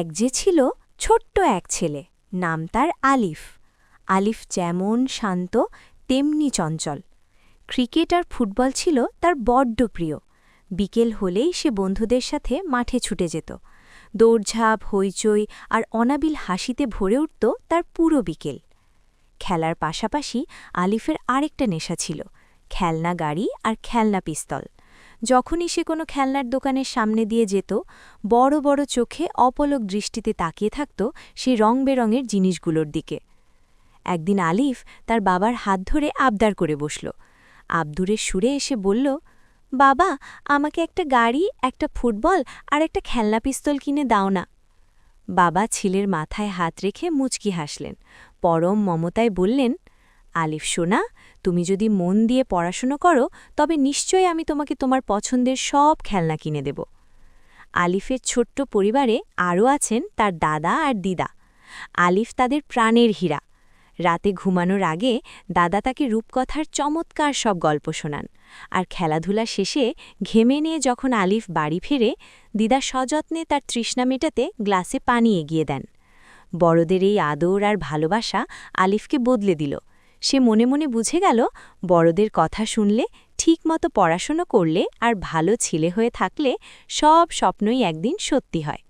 এক যে ছিল ছোট্ট এক ছেলে, নাম তার আলিফ। আলিফ যেমন শান্ত তেমনি চঞ্চল। ক্রিকেট আর ফুটবল ছিল তার বড্ড প্রিয়। বিকেল হলেই সে বন্ধুদের সাথে মাঠে ছুটে যেত। দৌড়ঝাঁপ, হইচই আর অনাবিল হাসিতে ভরে উঠত তার পুরো বিকেল। খেলার পাশাপাশি আলিফের আরেকটা নেশা ছিল, খেলনা গাড়ি আর খেলনা পিস্তল। যখনই সে কোনো খেলনার দোকানের সামনে দিয়ে যেত, বড় বড় চোখে অপলক দৃষ্টিতে তাকিয়ে থাকত সেই রংবেরঙের জিনিসগুলোর দিকে। একদিন আলিফ তার বাবার হাত ধরে আবদার করে বসল। আবদুরের সুরে এসে বলল, বাবা, আমাকে একটা গাড়ি, একটা ফুটবল আর একটা খেলনা পিস্তল কিনে দাও না। বাবা ছেলের মাথায় হাত রেখে মুচকি হাসলেন, পরম মমতায় বললেন, আলিফ সোনা, তুমি যদি মন দিয়ে পড়াশুনো করো তবে নিশ্চয়ই আমি তোমাকে তোমার পছন্দের সব খেলনা কিনে দেব। আলিফের ছোট্ট পরিবারে আরও আছেন তার দাদা আর দিদা। আলিফ তাদের প্রাণের হীরা। রাতে ঘুমানোর আগে দাদা তাকে রূপকথার চমৎকার সব গল্প শোনান, আর খেলাধুলা শেষে ঘেমে নিয়ে যখন আলিফ বাড়ি ফেরে, দিদা সযত্নে তার তৃষ্ণা মেটাতে গ্লাসে পানি এগিয়ে দেন। বড়দের এই আদর আর ভালোবাসা আলিফকে বদলে দিল। সে মনে মনে বুঝে গেল, বড়দের কথা শুনলে, ঠিকমতো পড়াশুনো করলে আর ভালো ছেলে হয়ে থাকলে সব স্বপ্নই একদিন সত্যি হয়।